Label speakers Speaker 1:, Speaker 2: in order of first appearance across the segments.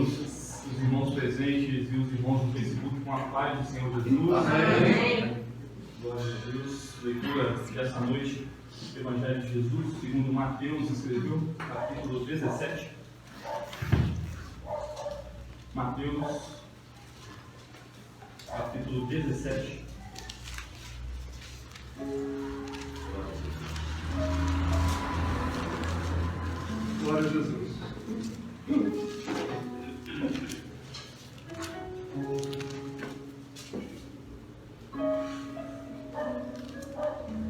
Speaker 1: todos os irmãos presentes e os irmãos do Facebook com a paz do Senhor Jesus.
Speaker 2: Amém.
Speaker 1: Glória a Deus. Leitura dessa noite do Evangelho de Jesus, segundo Mateus escreveu, capítulo 17. Mateus, capítulo 17.
Speaker 2: Glória a Jesus.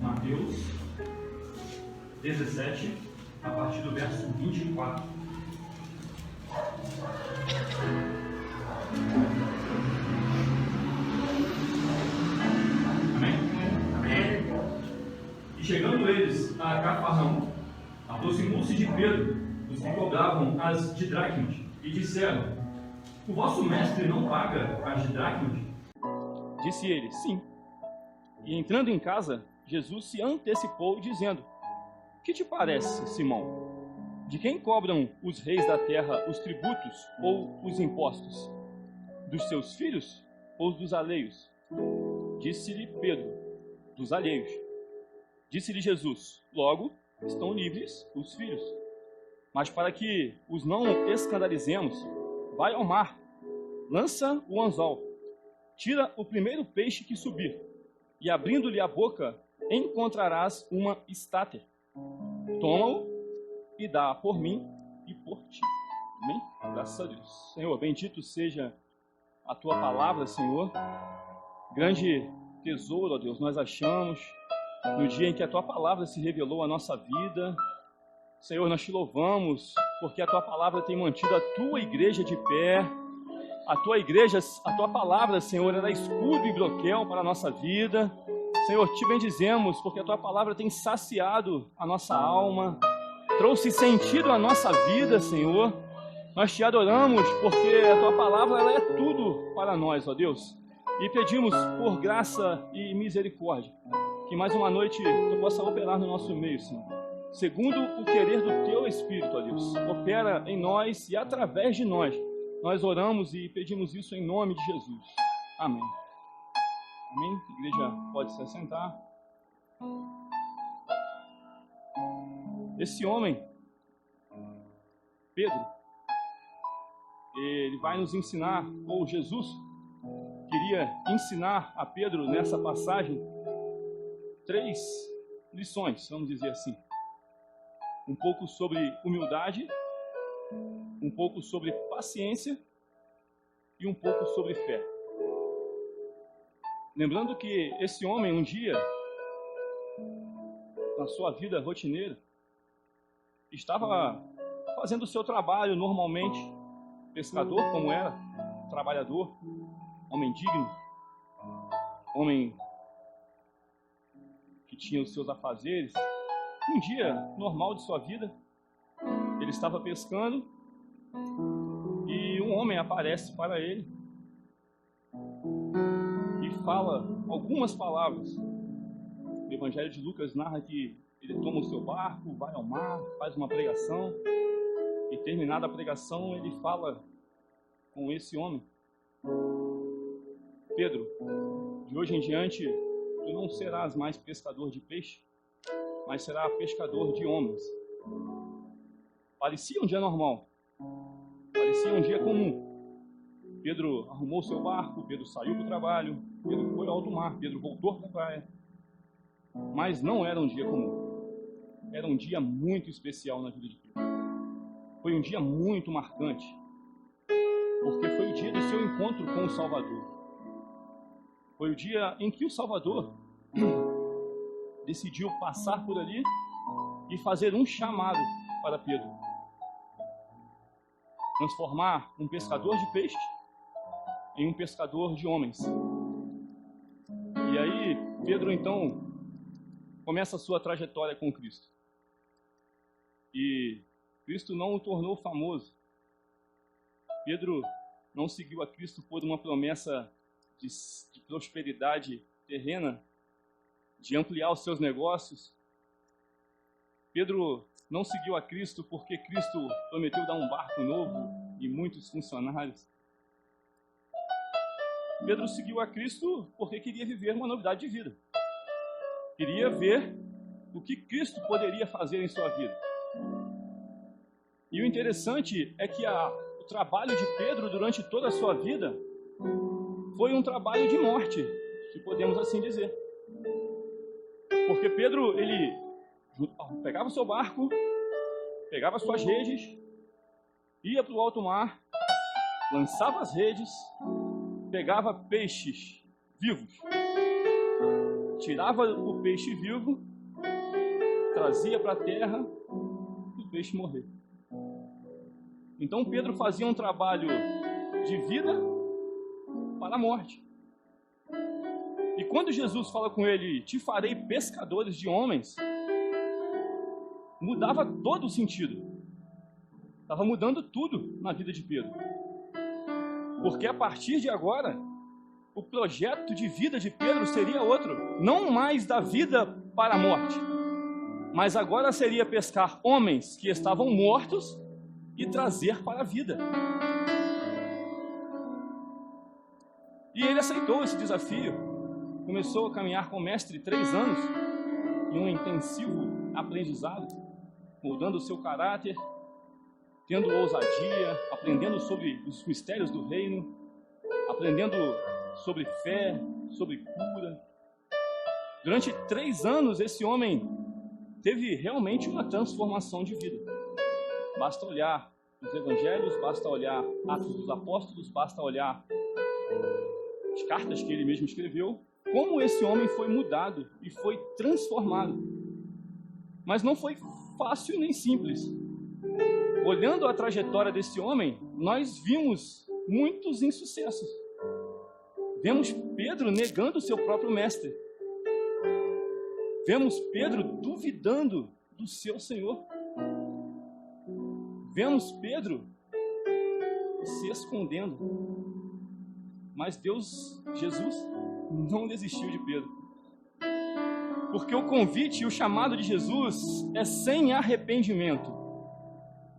Speaker 1: Mateus 17, a partir do verso 24. Amém?
Speaker 2: Amém.
Speaker 1: E chegando eles a Cafarnaum, aproximou-se de Pedro, os que cobravam as didracmas, e disseram: O vosso mestre não paga as didracmas?
Speaker 3: Disse ele: Sim. E entrando em casa, Jesus se antecipou, dizendo: Que te parece, Simão? De quem cobram os reis da terra os tributos ou os impostos? Dos seus filhos ou dos alheios? Disse-lhe Pedro: Dos alheios. Disse-lhe Jesus: Logo, estão livres os filhos. Mas para que os não escandalizemos, vai ao mar, lança o anzol, tira o primeiro peixe que subir, e abrindo-lhe a boca, encontrarás uma estáter. Toma-o e dá por mim e por ti. Amém? Graças a Deus. Senhor, bendito seja a tua palavra, Senhor. Grande tesouro, ó Deus, nós achamos no dia em que a tua palavra se revelou à nossa vida. Senhor, nós te louvamos porque a tua palavra tem mantido a tua igreja de pé. A tua igreja, a tua palavra, Senhor, era escudo e broquel para a nossa vida. Senhor, te bendizemos porque a tua palavra tem saciado a nossa alma, trouxe sentido à nossa vida, Senhor. Nós te adoramos porque a tua palavra ela é tudo para nós, ó Deus. E pedimos por graça e misericórdia que mais uma noite tu possa operar no nosso meio, Senhor. Segundo o querer do teu Espírito, ó Deus, opera em nós e através de nós. Nós oramos e pedimos isso em nome de Jesus. Amém. Amém? A igreja pode se assentar. Esse homem, Pedro, ele vai nos ensinar, ou Jesus queria ensinar a Pedro nessa passagem, 3 lições, vamos dizer assim. Um pouco sobre humildade, um pouco sobre paciência e um pouco sobre fé. Lembrando que esse homem um dia, na sua vida rotineira, estava fazendo o seu trabalho normalmente, pescador como era, trabalhador, homem digno, homem que tinha os seus afazeres. Um dia normal de sua vida, ele estava pescando e um homem aparece para ele e fala algumas palavras. O Evangelho de Lucas narra que ele toma o seu barco, vai ao mar, faz uma pregação e terminada a pregação ele fala com esse homem: Pedro, de hoje em diante tu não serás mais pescador de peixe, mas será pescador de homens. Parecia um dia normal, parecia um dia comum. Pedro arrumou seu barco, Pedro saiu para o trabalho, Pedro foi ao alto mar, Pedro voltou para a praia. Mas não era um dia comum, era um dia muito especial na vida de Pedro. Foi um dia muito marcante, porque foi o dia do seu encontro com o Salvador. Foi o dia em que o Salvador decidiu passar por ali e fazer um chamado para Pedro. Transformar um pescador de peixe em um pescador de homens. E aí, Pedro então começa a sua trajetória com Cristo. E Cristo não o tornou famoso. Pedro não seguiu a Cristo por uma promessa de prosperidade terrena, de ampliar os seus negócios. Pedro não seguiu a Cristo porque Cristo prometeu dar um barco novo e muitos funcionários. Pedro seguiu a Cristo porque queria viver uma novidade de vida. Queria ver o que Cristo poderia fazer em sua vida. E o interessante é que o trabalho de Pedro durante toda a sua vida foi um trabalho de morte, se podemos assim dizer. Porque Pedro, ele pegava o seu barco, pegava as suas redes, ia para o alto mar, lançava as redes, pegava peixes vivos, tirava o peixe vivo, trazia para a terra e o peixe morreu. Então Pedro fazia um trabalho de vida para a morte. E quando Jesus fala com ele, te farei pescadores de homens, mudava todo o sentido. Estava mudando tudo na vida de Pedro. Porque a partir de agora, o projeto de vida de Pedro seria outro. Não mais da vida para a morte, mas agora seria pescar homens que estavam mortos e trazer para a vida. E ele aceitou esse desafio. Começou a caminhar com o mestre 3 anos, em um intensivo aprendizado, moldando o seu caráter, tendo ousadia, aprendendo sobre os mistérios do reino, aprendendo sobre fé, sobre cura. Durante 3 anos, esse homem teve realmente uma transformação de vida. Basta olhar os evangelhos, basta olhar Atos dos Apóstolos, basta olhar as cartas que ele mesmo escreveu, como esse homem foi mudado e foi transformado. Mas não foi fácil nem simples. Olhando a trajetória desse homem, nós vimos muitos insucessos. Vemos Pedro negando o seu próprio mestre. Vemos Pedro duvidando do seu Senhor. Vemos Pedro se escondendo. Mas Jesus, não desistiu de Pedro. Porque o convite e o chamado de Jesus é sem arrependimento.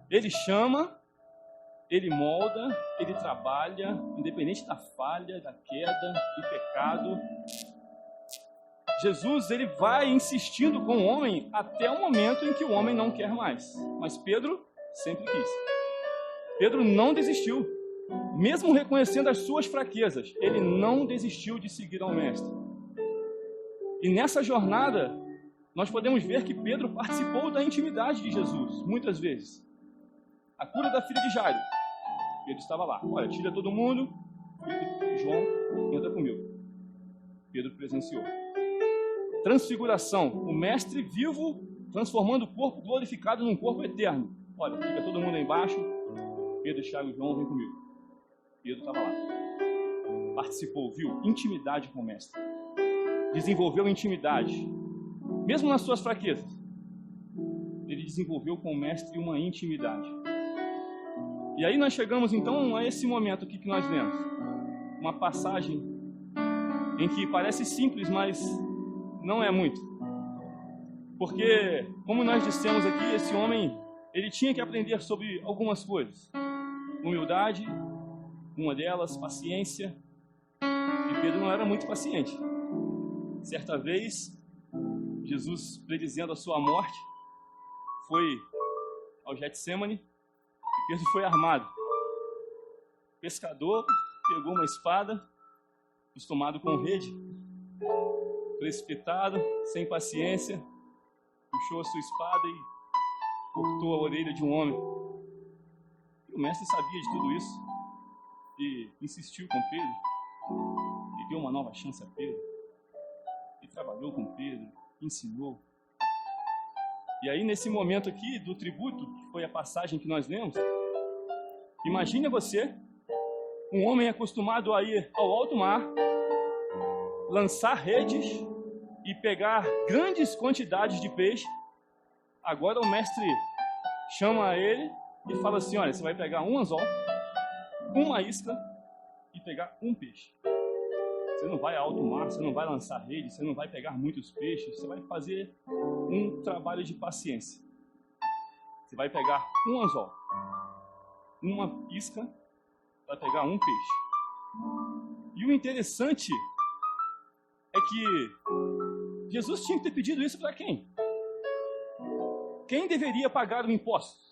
Speaker 3: Ele chama, ele molda, ele trabalha, independente da falha, da queda, do pecado. Jesus, ele vai insistindo com o homem até o momento em que o homem não quer mais. Mas Pedro sempre quis. Pedro não desistiu. Mesmo reconhecendo as suas fraquezas, ele não desistiu de seguir ao mestre. E nessa jornada, nós podemos ver que Pedro participou da intimidade de Jesus, muitas vezes. A cura da filha de Jairo, Pedro estava lá. Olha, tira todo mundo, João, entra comigo. Pedro presenciou. Transfiguração, o mestre vivo transformando o corpo glorificado num corpo eterno. Olha, fica todo mundo aí embaixo, Pedro, Thiago e João, vem comigo. Pedro estava lá. Participou, viu? Intimidade com o mestre. Desenvolveu intimidade. Mesmo nas suas fraquezas. Ele desenvolveu com o mestre uma intimidade. E aí nós chegamos então a esse momento aqui que nós lemos. Uma passagem em que parece simples, mas não é muito. Porque, como nós dissemos aqui, esse homem, ele tinha que aprender sobre algumas coisas. Humildade, uma delas, paciência. E Pedro não era muito paciente. Certa vez, Jesus, predizendo a sua morte, foi ao Getsemane e Pedro foi armado. O pescador pegou uma espada, acostumado com rede, precipitado, sem paciência, puxou a sua espada e cortou a orelha de um homem. E o mestre sabia de tudo isso e insistiu com Pedro e deu uma nova chance a Pedro. E trabalhou com Pedro, ensinou. E aí, nesse momento aqui do tributo, que foi a passagem que nós lemos, imagine você, um homem acostumado a ir ao alto mar, lançar redes e pegar grandes quantidades de peixe. Agora o mestre chama ele e fala assim: olha, você vai pegar um anzol, uma isca e pegar um peixe. Você não vai ao alto mar, você não vai lançar rede, você não vai pegar muitos peixes, você vai fazer um trabalho de paciência. Você vai pegar um anzol. uma isca para pegar um peixe. E o interessante é que Jesus tinha que ter pedido isso para quem? Quem deveria pagar o imposto?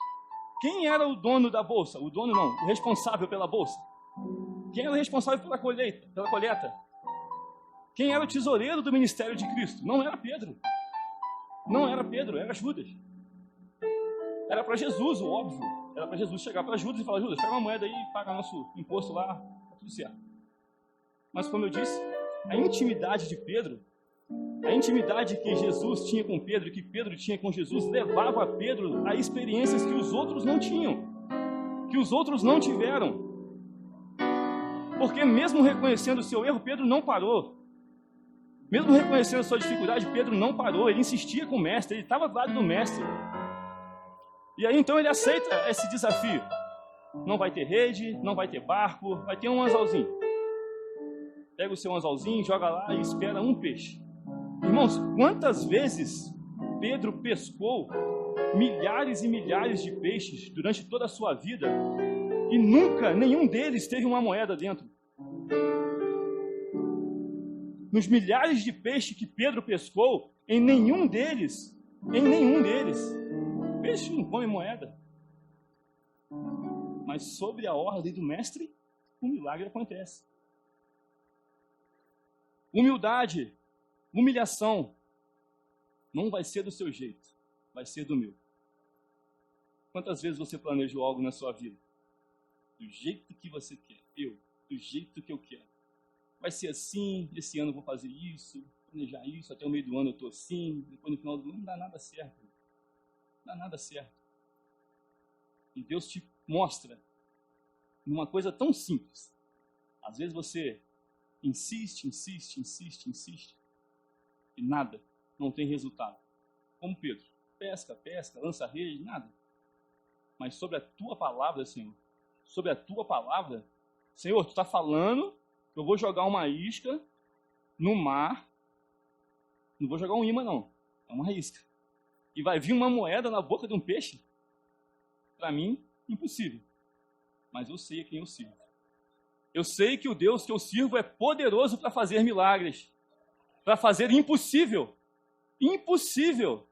Speaker 3: Quem era o dono da bolsa? O dono não, o responsável pela bolsa. Quem era o responsável pela colheita? Quem era o tesoureiro do ministério de Cristo? Não era Pedro. Não era Pedro, era Judas. Era para Jesus, o óbvio. Era para Jesus chegar para Judas e falar: Judas, pega uma moeda aí e paga nosso imposto lá, tá tudo certo. Mas como eu disse, a intimidade de Pedro, a intimidade que Jesus tinha com Pedro e que Pedro tinha com Jesus, levava Pedro a experiências que os outros não tinham, que os outros não tiveram. Porque mesmo reconhecendo o seu erro, Pedro não parou. Mesmo reconhecendo a sua dificuldade, Pedro não parou. Ele insistia com o mestre, ele estava do lado do mestre. E aí então ele aceita esse desafio. Não vai ter rede, não vai ter barco, vai ter um anzolzinho. Pega o seu anzolzinho, joga lá e espera um peixe. Irmãos, quantas vezes Pedro pescou milhares e milhares de peixes durante toda a sua vida e nunca nenhum deles teve uma moeda dentro? Nos milhares de peixes que Pedro pescou, em nenhum deles, peixe não come moeda. Mas sobre a ordem do mestre, um milagre acontece. Humildade, humilhação, não vai ser do seu jeito, vai ser do meu. Quantas vezes você planejou algo na sua vida? Do jeito que você quer, do jeito que eu quero. Vai ser assim, esse ano eu vou fazer isso, planejar isso, até o meio do ano eu estou assim, depois no final do ano não dá nada certo. Não dá nada certo. E Deus te mostra uma coisa tão simples. Às vezes você insiste, e nada, não tem resultado. Como Pedro, pesca, lança rede, nada. Mas sobre a tua palavra, Senhor, Senhor, tu está falando, eu vou jogar uma isca no mar, não vou jogar um imã não, é uma isca. E vai vir uma moeda na boca de um peixe? Para mim, impossível. Mas eu sei a quem eu sirvo. Eu sei que o Deus que eu sirvo é poderoso para fazer milagres, para fazer impossível. Impossível.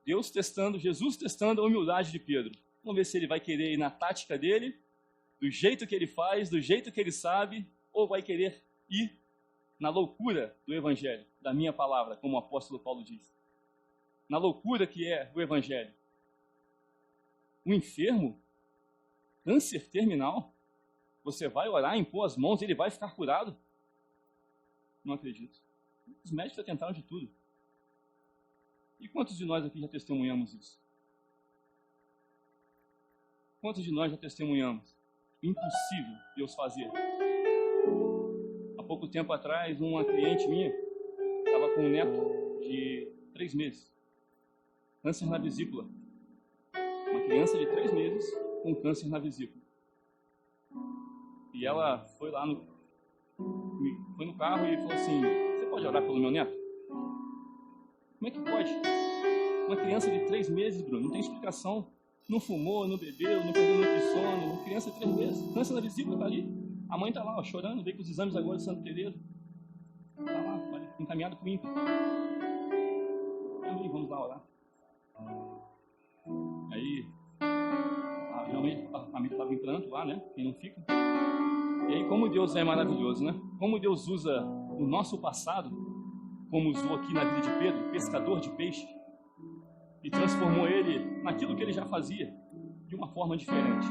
Speaker 3: Jesus testando a humildade de Pedro. Vamos ver se ele vai querer ir na tática dele, do jeito que ele faz, do jeito que ele sabe, ou vai querer ir na loucura do Evangelho, da minha palavra, como o apóstolo Paulo diz. Na loucura que é o Evangelho. O enfermo, câncer terminal, você vai orar, impor as mãos, ele vai ficar curado? Não acredito. Os médicos já tentaram de tudo. E quantos de nós aqui já testemunhamos isso? Quantos de nós já testemunhamos? Impossível Deus fazer. Há pouco tempo atrás, uma cliente minha estava com um neto de 3 meses. Câncer na vesícula. Uma criança de 3 meses com câncer na vesícula. E ela foi lá no carro e falou assim: você pode orar pelo meu neto? Como é que pode? Uma criança de 3 meses, Bruno, não tem explicação. Não fumou, não bebeu, não perdeu noite de sono. Uma criança de 3 meses, câncer na vesícula, tá ali. A mãe tá lá, ó, chorando, veio com os exames agora de Santo Teresa. Tá lá, encaminhado pro INPE. Também vamos lá orar. Aí, realmente a família estava em pranto lá, né? Quem não fica. E aí, como Deus é maravilhoso, né? Como Deus usa o nosso passado, como usou aqui na vida de Pedro, pescador de peixe, e transformou ele naquilo que ele já fazia, de uma forma diferente.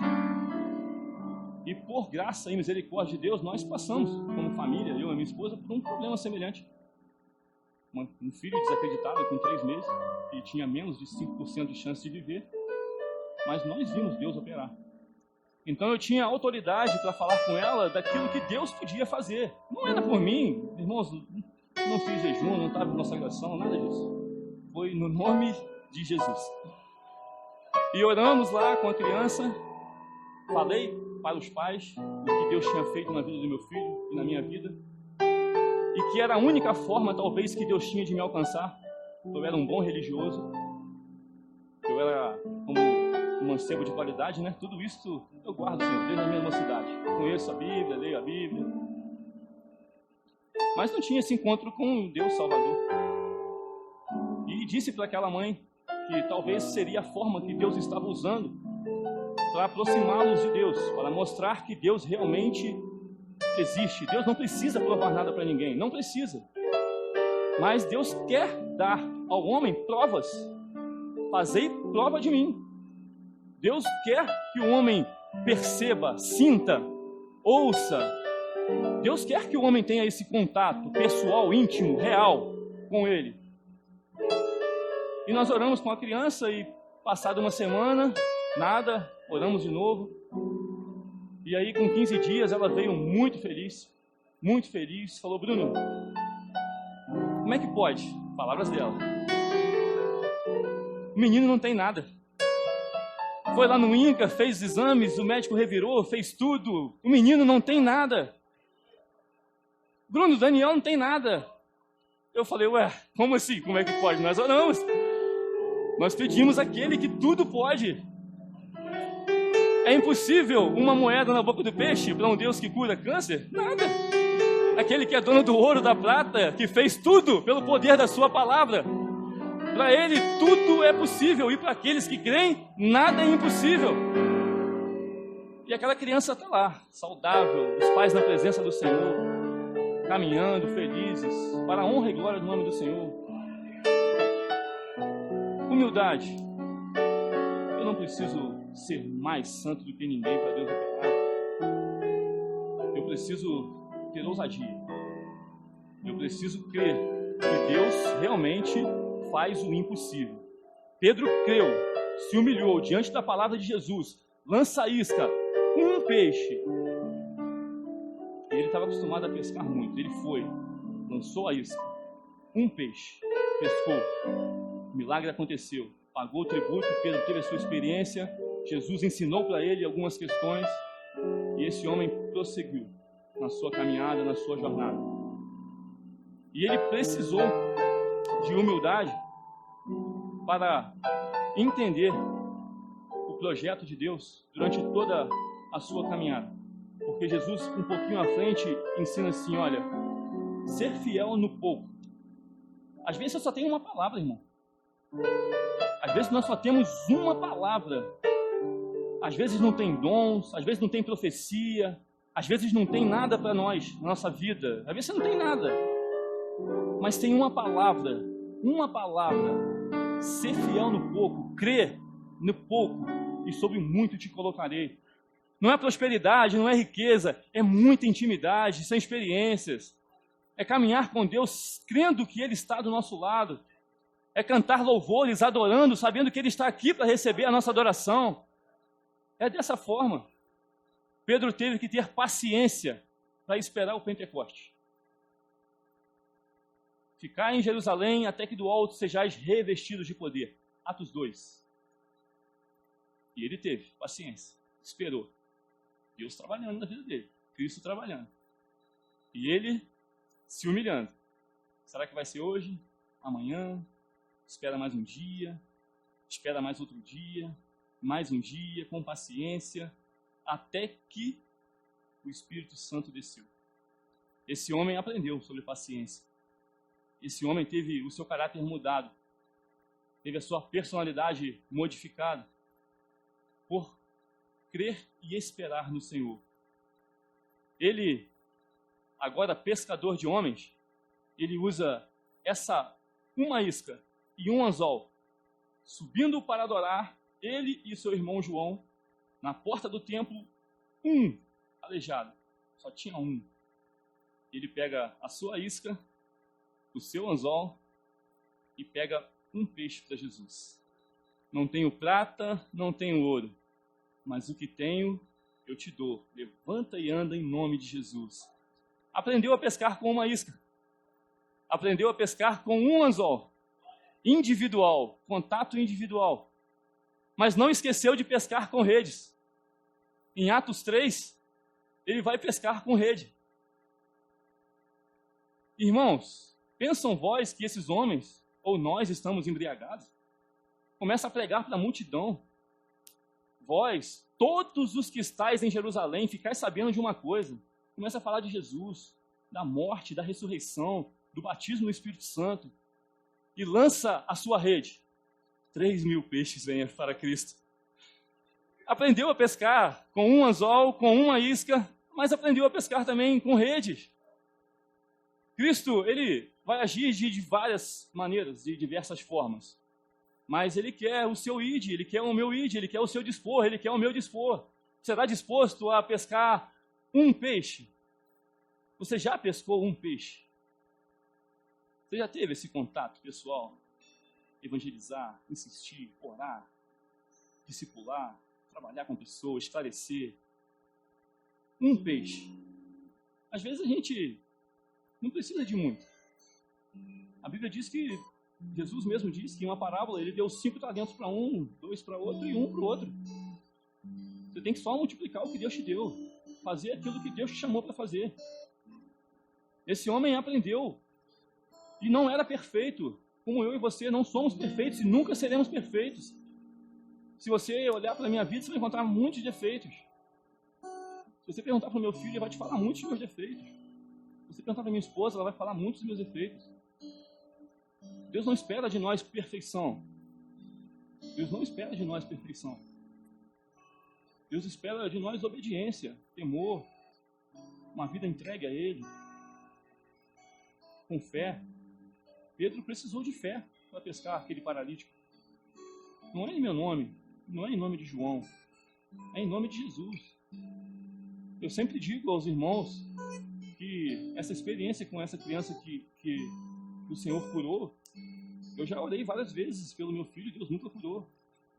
Speaker 3: E por graça e misericórdia de Deus, nós passamos, como família, eu e minha esposa, por um problema semelhante. Um filho desacreditado com 3 meses, que tinha menos de 5% de chance de viver, mas nós vimos Deus operar. Então eu tinha autoridade para falar com ela daquilo que Deus podia fazer. Não era por mim, irmãos, não fiz jejum, não estava em consagração, nada disso. Foi no nome de Jesus. E oramos lá com a criança, falei para os pais o que Deus tinha feito na vida do meu filho e na minha vida, e que era a única forma, talvez, que Deus tinha de me alcançar. Eu era um bom religioso, eu era, como um mancebo de qualidade, né? Tudo isso eu guardo, Senhor, desde a minha mocidade. Conheço a Bíblia, leio a Bíblia. Mas não tinha esse encontro com Deus Salvador. E disse para aquela mãe que talvez seria a forma que Deus estava usando para aproximá-los de Deus, para mostrar que Deus realmente existe. Deus não precisa provar nada para ninguém, não precisa. Mas Deus quer dar ao homem provas. Fazei prova de mim. Deus quer que o homem perceba, sinta, ouça. Deus quer que o homem tenha esse contato pessoal, íntimo, real com Ele. E nós oramos com a criança e passada uma semana, nada, oramos de novo. E aí com 15 dias ela veio muito feliz, falou: Bruno, como é que pode? Palavras dela. O menino não tem nada. Foi lá no INCA, fez exames, o médico revirou, fez tudo. O menino não tem nada. Bruno, Daniel não tem nada. Eu falei: ué, como assim? Como é que pode? Nós oramos. Nós pedimos aquele que tudo pode. É impossível uma moeda na boca do peixe para um Deus que cura câncer? Nada. Aquele que é dono do ouro, da prata, que fez tudo pelo poder da sua palavra. Para Ele tudo é possível, e para aqueles que creem, nada é impossível. E aquela criança está lá, saudável, os pais na presença do Senhor, caminhando, felizes, para a honra e glória do nome do Senhor. Humildade. Eu não preciso ser mais santo do que ninguém para Deus operar. Eu preciso ter ousadia. Eu preciso crer que Deus realmente faz o impossível. Pedro creu, se humilhou diante da palavra de Jesus, lança a isca, um peixe. Ele estava acostumado a pescar muito. Ele foi, lançou a isca, um peixe, pescou. O milagre aconteceu, pagou o tributo. Pedro teve a sua experiência. Jesus ensinou para ele algumas questões e esse homem prosseguiu na sua caminhada, na sua jornada. E ele precisou de humildade para entender o projeto de Deus durante toda a sua caminhada. Porque Jesus, um pouquinho à frente, ensina assim: olha, ser fiel no pouco. Às vezes eu só tenho uma palavra, irmão. Às vezes nós só temos uma palavra. Às vezes não tem dons, às vezes não tem profecia, às vezes não tem nada para nós, na nossa vida. Às vezes você não tem nada. Mas tem uma palavra. Ser fiel no pouco, crer no pouco, e sobre muito te colocarei. Não é prosperidade, não é riqueza, é muita intimidade, são experiências. É caminhar com Deus crendo que Ele está do nosso lado. É cantar louvores, adorando, sabendo que Ele está aqui para receber a nossa adoração. É dessa forma. Pedro teve que ter paciência para esperar o Pentecoste. Ficar em Jerusalém até que do alto sejais revestidos de poder. Atos 2. E ele teve paciência, esperou. Deus trabalhando na vida dele, Cristo trabalhando. E ele se humilhando. Será que vai ser hoje? Amanhã? Espera mais um dia, espera mais outro dia, mais um dia, com paciência, até que o Espírito Santo desceu. Esse homem aprendeu sobre paciência. Esse homem teve o seu caráter mudado, teve a sua personalidade modificada, por crer e esperar no Senhor. Ele, agora pescador de homens, ele usa uma isca e um anzol, subindo para adorar, ele e seu irmão João, na porta do templo, aleijado, só tinha um. Ele pega a sua isca, o seu anzol, e pega um peixe para Jesus. Não tenho prata, não tenho ouro, mas o que tenho eu te dou. Levanta e anda em nome de Jesus. Aprendeu a pescar com uma isca. Aprendeu a pescar com um anzol. Individual, contato individual. Mas não esqueceu de pescar com redes. Em Atos 3, ele vai pescar com rede. Irmãos, pensam vós que esses homens, ou nós, estamos embriagados? Começa a pregar para a multidão. vós, todos os que estáis em Jerusalém, ficais sabendo de uma coisa. Começa a falar de Jesus, da morte, da ressurreição, do batismo no Espírito Santo. E lança a sua rede. 3.000 peixes vêm para Cristo. Aprendeu a pescar com um anzol, com uma isca, mas aprendeu a pescar também com redes. Cristo, ele vai agir de várias maneiras, de diversas formas. Mas ele quer o seu ide, ele quer o meu ide, ele quer o seu dispor, ele quer o meu dispor. Você está disposto a pescar um peixe? Você já pescou um peixe? Você já teve esse contato pessoal? Evangelizar, insistir, orar, discipular, trabalhar com pessoas, esclarecer. Um peixe. Às vezes a gente não precisa de muito. A Bíblia diz que, Jesus mesmo disse que em uma parábola ele deu 5 talentos para um, 2 para outro e 1 para o outro. Você tem que só multiplicar o que Deus te deu. Fazer aquilo que Deus te chamou para fazer. Esse homem aprendeu. E não era perfeito. Como eu e você não somos perfeitos e nunca seremos perfeitos. Se você olhar para a minha vida, você vai encontrar muitos defeitos. Se você perguntar para o meu filho, ele vai te falar muitos dos meus defeitos. Se você perguntar para a minha esposa, ela vai falar muitos dos meus defeitos. Deus não espera de nós perfeição. Deus não espera de nós perfeição. Deus espera de nós obediência, temor, uma vida entregue a Ele, com fé. Pedro precisou de fé para pescar aquele paralítico. Não é em meu nome, não é em nome de João, é em nome de Jesus. Eu sempre digo aos irmãos que essa experiência com essa criança que o Senhor curou, eu já orei várias vezes pelo meu filho e Deus nunca curou.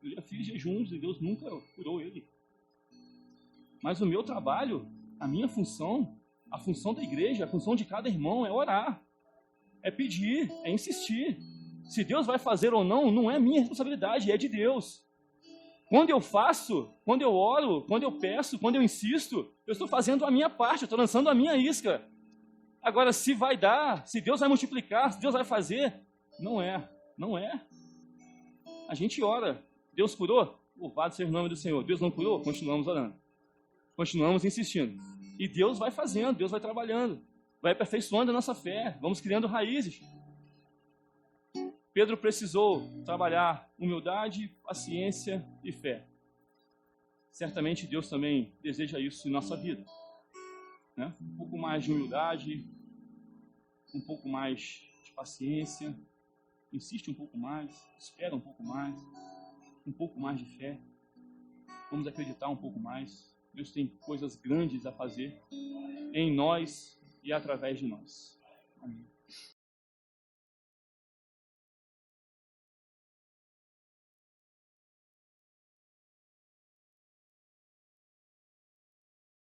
Speaker 3: Eu já fiz jejuns e Deus nunca curou ele. Mas o meu trabalho, a minha função, a função da igreja, a função de cada irmão é orar, é pedir, é insistir. Se Deus vai fazer ou não, não é minha responsabilidade, é de Deus. Quando eu faço, quando eu oro, quando eu peço, quando eu insisto, eu estou fazendo a minha parte, eu estou lançando a minha isca. Agora, se vai dar, se Deus vai multiplicar, se Deus vai fazer, não é. A gente ora. Deus curou? Louvado seja o nome do Senhor. Deus não curou? Continuamos orando. Continuamos insistindo. E Deus vai fazendo, Deus vai trabalhando. Vai aperfeiçoando a nossa fé. Vamos criando raízes. Pedro precisou trabalhar humildade, paciência e fé. Certamente Deus também deseja isso em nossa vida. Né? Um pouco mais de humildade, um pouco mais de paciência, insiste um pouco mais, espera um pouco mais de fé. Vamos acreditar um pouco mais. Deus tem coisas grandes a fazer em nós e através de nós. Amém.